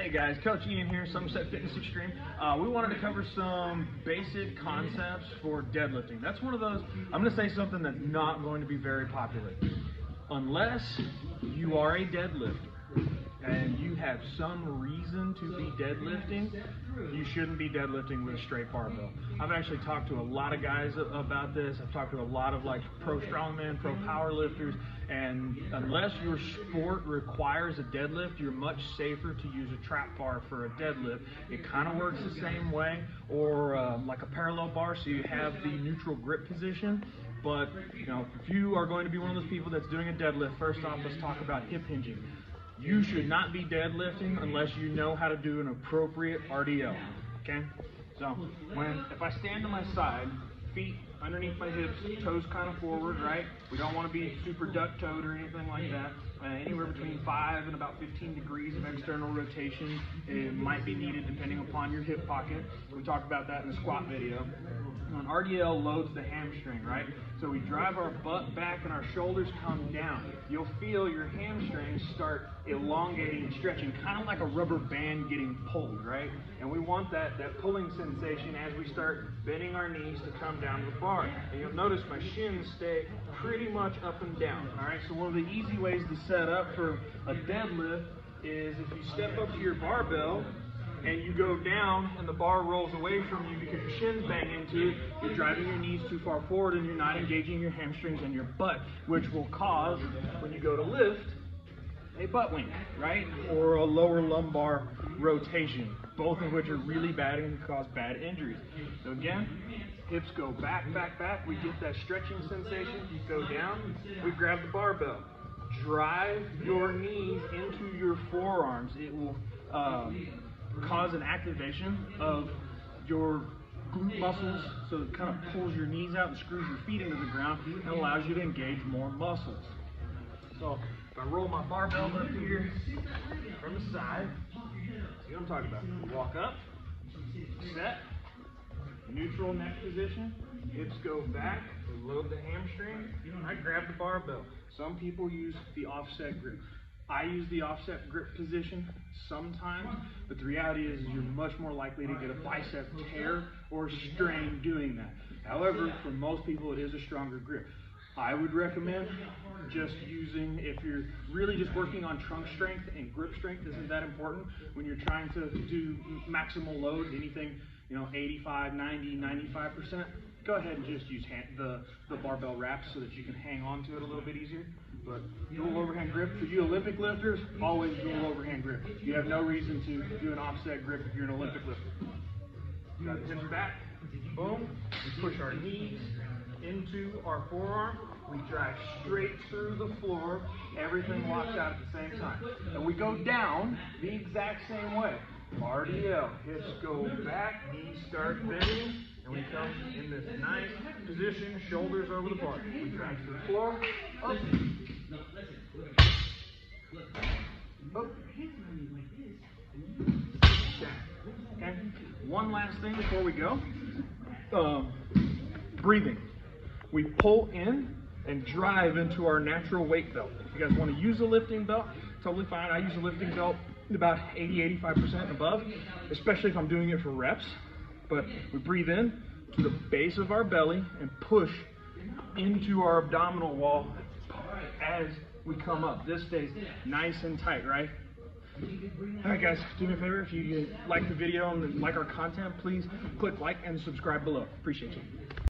Hey guys, Coach Ian here, Somerset Fitness Extreme. We wanted to cover some basic concepts for deadlifting. That's one of those, I'm going to say something that's not going to be very popular. Unless you are a deadlifter and you have some reason to be deadlifting, you shouldn't be deadlifting with a straight barbell. I've actually talked to a lot of guys about this. I've talked to a lot of pro strongmen, pro powerlifters, and unless your sport requires a deadlift, you're much safer to use a trap bar for a deadlift. It kind of works the same way, or like a parallel bar, so you have the neutral grip position. But if you are going to be one of those people that's doing a deadlift, first off, let's talk about hip hinging. You should not be deadlifting unless you know how to do an appropriate RDL, okay? So if I stand to my side, feet underneath my hips, toes kind of forward, right? We don't want to be super duck-toed or anything like that. Anywhere between 5 and about 15 degrees of external rotation it might be needed depending upon your hip pocket. We talked about that in the squat video. An RDL loads the hamstring, right? So we drive our butt back and our shoulders come down. You'll feel your hamstrings start elongating and stretching, kind of like a rubber band getting pulled, right? And we want that pulling sensation as we start bending our knees to come down to the bar. And you'll notice my shins stay pretty much up and down, all right? So one of the easy ways to set up for a deadlift is if you step up to your barbell, and you go down and the bar rolls away from you because your shins bang into it, you're driving your knees too far forward and you're not engaging your hamstrings and your butt, which will cause, when you go to lift, a butt wink, right? Or a lower lumbar rotation, both of which are really bad and can cause bad injuries. So again, hips go back, back, back. We get that stretching sensation. You go down, we grab the barbell. Drive your knees into your forearms. It will cause an activation of your glute muscles, so it kind of pulls your knees out and screws your feet into the ground and allows you to engage more muscles. So if I roll my barbell up here from the side, see what I'm talking about. Walk up, set, neutral neck position, hips go back, load the hamstring, I grab the barbell. Some people use the offset grip. I use the offset grip position sometimes, but the reality is you're much more likely to get a bicep tear or strain doing that. However, for most people it is a stronger grip. I would recommend just using, if you're really just working on trunk strength and grip strength isn't that important, when you're trying to do maximal load, anything 85, 90, 95%, go ahead and just use the barbell wraps so that you can hang on to it a little bit easier. But dual overhand grip, for you Olympic lifters, always dual overhand grip. You have no reason to do an offset grip if you're an Olympic lifter. Got the hips back, boom, we push our knees into our forearm, we drive straight through the floor, everything locks out at the same time. And we go down the exact same way. RDL, hips go back, knees start bending, and we come in this nice position, shoulders over the bar. We drive to the floor, up, up. Okay. One last thing before we go. Breathing. We pull in and drive into our natural weight belt. If you guys want to use a lifting belt, totally fine. I use a lifting belt about 80-85% and above, especially if I'm doing it for reps. But we breathe in to the base of our belly and push into our abdominal wall as we come up. This stays nice and tight, right? All right, guys, do me a favor. If you like the video and like our content, please click like and subscribe below. Appreciate you.